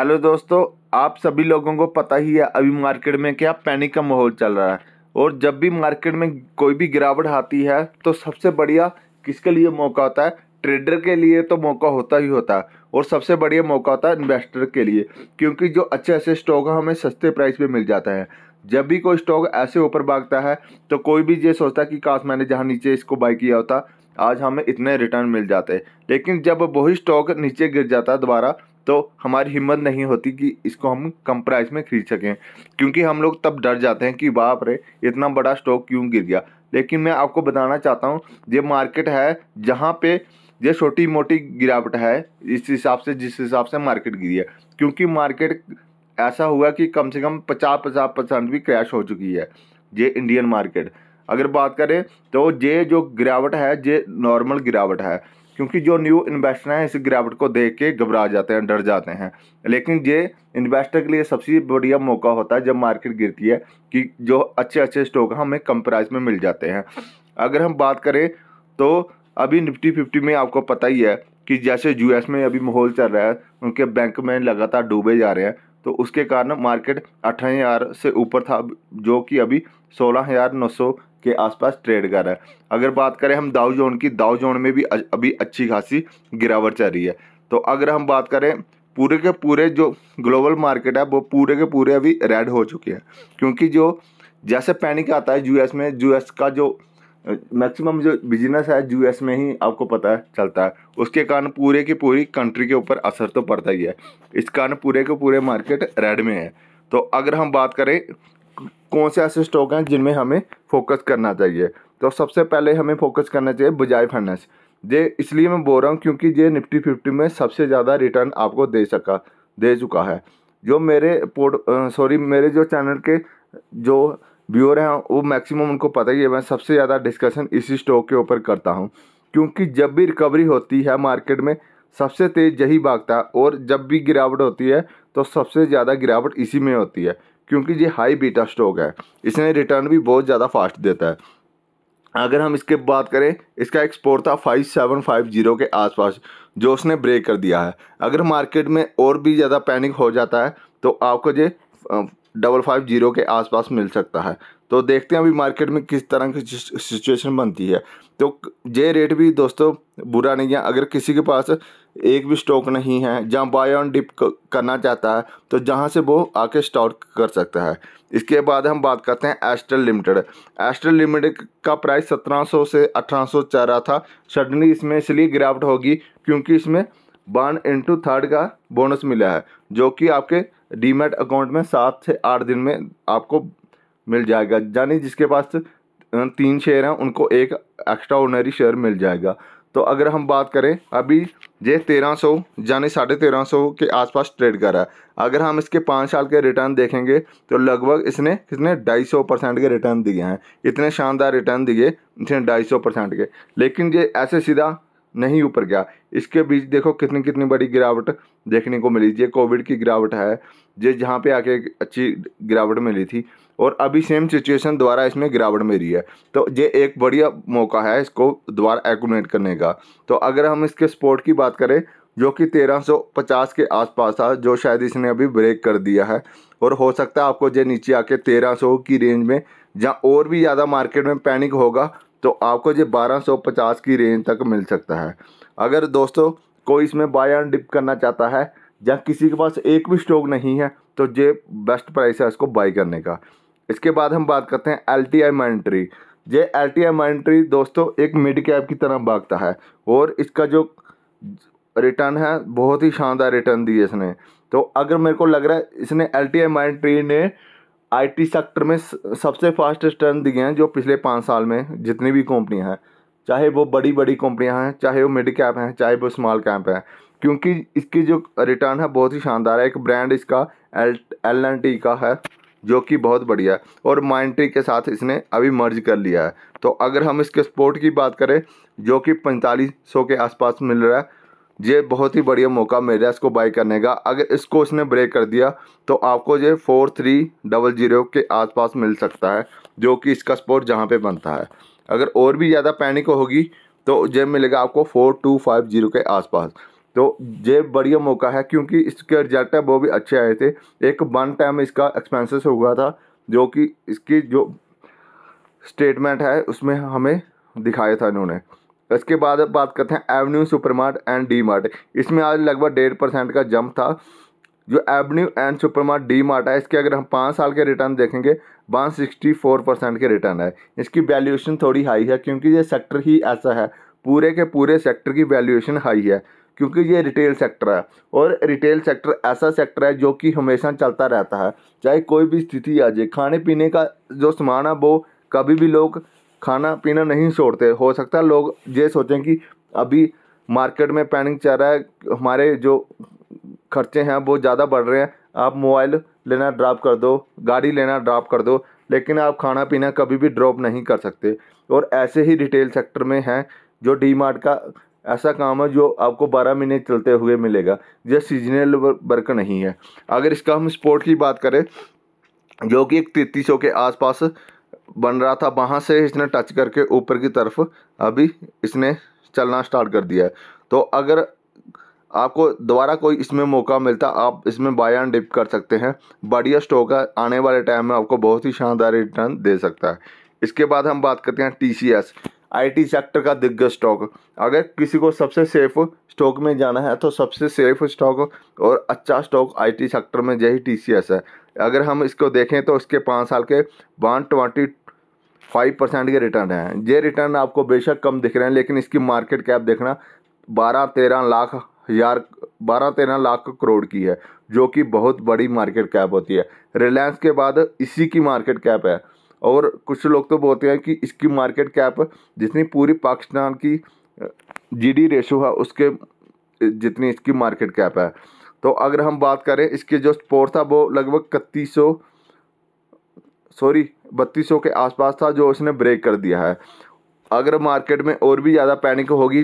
Hello दोस्तों, आप सभी लोगों को पता ही है अभी मार्केट में क्या पैनिक का माहौल चल रहा है। और जब भी मार्केट में कोई भी गिरावट आती है तो सबसे बढ़िया किसके लिए मौका होता है? ट्रेडर के लिए तो मौका होता ही होता है, और सबसे बढ़िया मौका होता है इन्वेस्टर के लिए, क्योंकि जो अच्छे अच्छे स्टॉक हमें सस्ते प्राइस पे मिल जाता है। जब भी कोई स्टॉक ऐसे ऊपर भागता है तो कोई भी ये सोचता है कि काश मैंने जहाँ नीचे इसको बाय किया होता, आज हमें इतने रिटर्न मिल जाते। लेकिन जब वही स्टॉक नीचे गिर जाता है दोबारा, तो हमारी हिम्मत नहीं होती कि इसको हम कम प्राइस में खरीद सकें, क्योंकि हम लोग तब डर जाते हैं कि बाप रे इतना बड़ा स्टॉक क्यों गिर गया। लेकिन मैं आपको बताना चाहता हूँ, ये मार्केट है जहाँ पे ये छोटी मोटी गिरावट है इस हिसाब से, जिस हिसाब से मार्केट गिरी है। क्योंकि मार्केट ऐसा हुआ कि कम से कम 50% भी क्रैश हो चुकी है ये इंडियन मार्केट। अगर बात करें तो ये जो गिरावट है ये नॉर्मल गिरावट है, क्योंकि जो न्यू इन्वेस्टर हैं इस गिरावट को देख के घबरा जाते हैं, डर जाते हैं। लेकिन ये इन्वेस्टर के लिए सबसे बढ़िया मौका होता है जब मार्केट गिरती है कि जो अच्छे अच्छे स्टॉक हमें कम प्राइस में मिल जाते हैं। अगर हम बात करें तो अभी निफ्टी 50 में आपको पता ही है कि जैसे यूएस में अभी माहौल चल रहा है, उनके बैंक में लगातार डूबे जा रहे हैं, तो उसके कारण मार्केट 18,000 से ऊपर था, जो कि अभी 16,900 के आसपास ट्रेड कर रहा है। अगर बात करें हम दाउ जोन की, दाउ जोन में भी अभी अच्छी खासी गिरावट चल रही है। तो अगर हम बात करें पूरे के पूरे जो ग्लोबल मार्केट है वो पूरे के पूरे अभी रेड हो चुके हैं, क्योंकि जो जैसे पैनिक आता है यूएस में, यूएस का जो मैक्सिमम जो बिजनेस है यूएस में ही आपको पता है चलता है, उसके कारण पूरे की पूरी कंट्री के ऊपर असर तो पड़ता ही है। इस कारण पूरे के पूरे मार्केट रेड में है। तो अगर हम बात करें कौन से ऐसे स्टॉक हैं जिनमें हमें फोकस करना चाहिए, तो सबसे पहले हमें फोकस करना चाहिए बजाज फाइनेंस। ये इसलिए मैं बोल रहा हूँ क्योंकि ये निफ्टी 50 में सबसे ज़्यादा रिटर्न आपको दे चुका है। जो मेरे जो चैनल के जो व्यूअर हैं वो मैक्सिमम उनको पता ही है, मैं सबसे ज़्यादा डिस्कशन इसी स्टॉक के ऊपर करता हूँ, क्योंकि जब भी रिकवरी होती है मार्केट में सबसे तेज़ यही भागता है, और जब भी गिरावट होती है तो सबसे ज़्यादा गिरावट इसी में होती है, क्योंकि ये हाई बीटा स्टॉक है, इसने रिटर्न भी बहुत ज़्यादा फास्ट देता है। अगर हम इसके बात करें, इसका एक्सपोर्ट था 5750 के आसपास, जो उसने ब्रेक कर दिया है। अगर मार्केट में और भी ज़्यादा पैनिक हो जाता है तो आपको ये 550 के आसपास मिल सकता है। तो देखते हैं अभी मार्केट में किस तरह की सिचुएशन बनती है। तो ये रेट भी दोस्तों बुरा नहीं है। अगर किसी के पास एक भी स्टॉक नहीं है, जहाँ बाय ऑन डिप करना चाहता है तो जहाँ से वो आके स्टार्ट कर सकता है। इसके बाद हम बात करते हैं एस्ट्रल लिमिटेड। एस्ट्रल लिमिटेड का प्राइस 1700 से 1800 चल रहा था। सडनली इसमें इसलिए गिरावट होगी क्योंकि इसमें 1/3 का बोनस मिला है, जो कि आपके डीमैट अकाउंट में 7 से 8 दिन में आपको मिल जाएगा। यानी जिसके पास 3 शेयर हैं उनको एक एक्स्ट्रा ऑर्डिनरी शेयर मिल जाएगा। तो अगर हम बात करें अभी ये 1300 यानी 1350 के आसपास ट्रेड कर रहा है। अगर हम इसके 5 साल के रिटर्न देखेंगे तो लगभग इसने 250% के रिटर्न दिए हैं। इतने शानदार रिटर्न दिए इसने 250% के। लेकिन ये ऐसे सीधा नहीं ऊपर गया, इसके बीच देखो कितनी कितनी बड़ी गिरावट देखने को मिली। ये कोविड की गिरावट है, ये जहाँ पे आके अच्छी गिरावट मिली थी, और अभी सेम सिचुएशन दोबारा इसमें गिरावट में रही है। तो ये एक बढ़िया मौका है इसको दोबारा एक्यूमुलेट करने का। तो अगर हम इसके सपोर्ट की बात करें, जो कि 1350 के आसपास था, जो शायद इसने अभी ब्रेक कर दिया है, और हो सकता है आपको ये नीचे आके 1300 की रेंज में, जहाँ और भी ज़्यादा मार्केट में पैनिक होगा तो आपको ये 1250 की रेंज तक मिल सकता है। अगर दोस्तों कोई इसमें बाय एंड डिप करना चाहता है, जहाँ किसी के पास एक भी स्टॉक नहीं है, तो ये बेस्ट प्राइस है इसको बाई करने का। इसके बाद हम बात करते हैं LTI माइंट्री। ये LTI माइंट्री दोस्तों एक मिड कैप की तरह भागता है, और इसका जो रिटर्न है बहुत ही शानदार रिटर्न दिए इसने। तो अगर मेरे को लग रहा है इसने LTI माइंट्री ने IT सेक्टर में सबसे फास्ट रिटर्न दिए हैं जो पिछले 5 साल में जितनी भी कंपनियां हैं, चाहे वो बड़ी बड़ी कंपनियां हैं, चाहे वो मिड कैप हैं, चाहे वो स्मॉल कैप हैं, क्योंकि इसकी जो रिटर्न है बहुत ही शानदार है। एक ब्रांड इसका L&T का है जो कि बहुत बढ़िया है, और माइंट्री के साथ इसने अभी मर्ज कर लिया है। तो अगर हम इसके सपोर्ट की बात करें, जो कि 4500 के आसपास मिल रहा है, ये बहुत ही बढ़िया मौका मिल रहा है इसको बाई करने का। अगर इसको इसने ब्रेक कर दिया तो आपको ये 4300 के आसपास मिल सकता है, जो कि इसका सपोर्ट जहाँ पे बनता है। अगर और भी ज़्यादा पैनिक होगी तो ये मिलेगा आपको 4250 के आसपास। तो ये बढ़िया मौका है क्योंकि इसके रिजल्ट है वो भी अच्छे आए थे। एक वन टाइम इसका एक्सपेंसेस हुआ था जो कि इसकी जो स्टेटमेंट है उसमें हमें दिखाया था इन्होंने। इसके बाद अब बात करते हैं Avenue supermart and D mart. इसमें आज लगभग 1.5% का जंप था। जो Avenue and supermart D mart है, इसके अगर हम 5 साल के रिटर्न देखेंगे 164% के रिटर्न है। इसकी वैल्यूएशन थोड़ी हाई है क्योंकि ये सेक्टर ही ऐसा है, पूरे के पूरे सेक्टर की वैल्यूएशन हाई है क्योंकि ये रिटेल सेक्टर है और रिटेल सेक्टर ऐसा सेक्टर है जो कि हमेशा चलता रहता है, चाहे कोई भी स्थिति आ जाए। खाने पीने का जो सामान है वो कभी भी लोग खाना पीना नहीं छोड़ते। हो सकता है लोग ये सोचें कि अभी मार्केट में पैनिक चल रहा है, हमारे जो खर्चे हैं वो ज़्यादा बढ़ रहे हैं, आप मोबाइल लेना ड्रॉप कर दो, गाड़ी लेना ड्रॉप कर दो, लेकिन आप खाना पीना कभी भी ड्रॉप नहीं कर सकते। और ऐसे ही रिटेल सेक्टर में है जो डी मार्ट का ऐसा काम है जो आपको 12 महीने चलते हुए मिलेगा, यह सीजनल वर्क नहीं है। अगर इसका हम स्पोर्ट की बात करें जो कि एक 3300 के आसपास बन रहा था, वहाँ से इसने टच करके ऊपर की तरफ अभी इसने चलना स्टार्ट कर दिया है। तो अगर आपको दोबारा कोई इसमें मौका मिलता आप इसमें बाय एंड डिप कर सकते हैं। बढ़िया स्टॉक है, आने वाले टाइम में आपको बहुत ही शानदार रिटर्न दे सकता है। इसके बाद हम बात करते हैं TCS, IT सेक्टर का दिग्गज स्टॉक। अगर किसी को सबसे सेफ स्टॉक में जाना है तो सबसे सेफ स्टॉक और अच्छा स्टॉक IT सेक्टर में यही TCS है। अगर हम इसको देखें तो इसके 5 साल के 125% के रिटर्न हैं। ये रिटर्न आपको बेशक कम दिख रहे हैं लेकिन इसकी मार्केट कैप देखना 12-13 लाख करोड़ की है, जो कि बहुत बड़ी मार्केट कैप होती है। रिलायंस के बाद इसी की मार्केट कैप है और कुछ लोग तो बोलते हैं कि इसकी मार्केट कैप जितनी पूरी पाकिस्तान की GD रेशो है उसके जितनी इसकी मार्केट कैप है। तो अगर हम बात करें इसके जो स्पोर्ट था वो लगभग 3200 के आसपास था जो इसने ब्रेक कर दिया है। अगर मार्केट में और भी ज़्यादा पैनिक होगी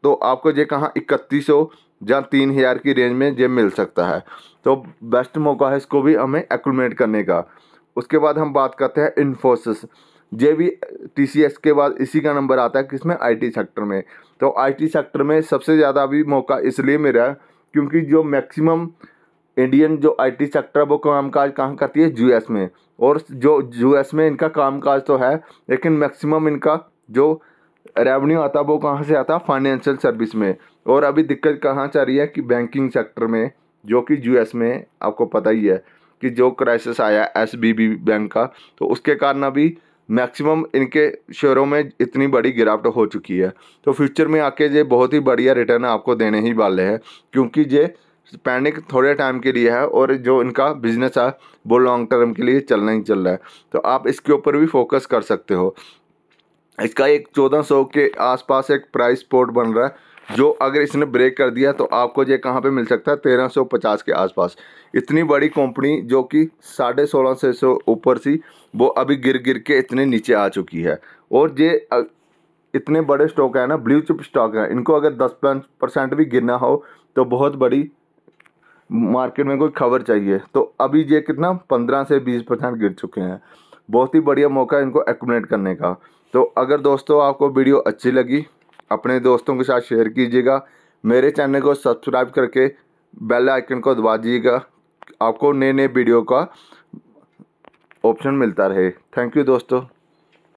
तो आपको ये कहाँ 3100 या 3000 की रेंज में ये मिल सकता है। तो बेस्ट मौका है इसको भी हमें एक्यूमुलेट करने का। उसके बाद हम बात करते हैं इन्फोसिस। ये भी TCS के बाद इसी का नंबर आता है किसमें, IT सेक्टर में। तो IT सेक्टर में सबसे ज़्यादा अभी मौका इसलिए मिला है क्योंकि जो मैक्सिमम इंडियन जो IT सेक्टर वो कामकाज कहाँ करती है, US में। और जो US में इनका कामकाज तो है लेकिन मैक्सिमम इनका जो रेवेन्यू आता है वो कहाँ से आता है, फाइनेंशियल सर्विस में। और अभी दिक्कत कहाँ चल रही है कि बैंकिंग सेक्टर में, जो कि US में आपको पता ही है कि जो क्राइसिस आया SBB बैंक का, तो उसके कारण अभी मैक्सिमम इनके शेयरों में इतनी बड़ी गिरावट हो चुकी है। तो फ्यूचर में आके ये बहुत ही बढ़िया रिटर्न आपको देने ही वाले हैं क्योंकि ये पैनिक थोड़े टाइम के लिए है और जो इनका बिजनेस है वो लॉन्ग टर्म के लिए चलना ही चल रहा है। तो आप इसके ऊपर भी फोकस कर सकते हो। इसका एक 1400 के आसपास एक प्राइस सपोर्ट बन रहा है, जो अगर इसने ब्रेक कर दिया तो आपको ये कहाँ पे मिल सकता है, 1350 के आसपास। इतनी बड़ी कंपनी जो कि 1650 ऊपर थी वो अभी गिर के इतने नीचे आ चुकी है। और ये इतने बड़े स्टॉक है ना, ब्लू चिप स्टॉक है, इनको अगर 10% भी गिरना हो तो बहुत बड़ी मार्केट में कोई खबर चाहिए। तो अभी ये कितना 15 से 20% गिर चुके हैं। बहुत ही बढ़िया मौका है इनको एक्यूमुलेट करने का। तो अगर दोस्तों आपको वीडियो अच्छी लगी अपने दोस्तों के साथ शेयर कीजिएगा, मेरे चैनल को सब्सक्राइब करके बेल आइकन को दबा दीजिएगा, आपको नए वीडियो का ऑप्शन मिलता रहे। थैंक यू दोस्तों।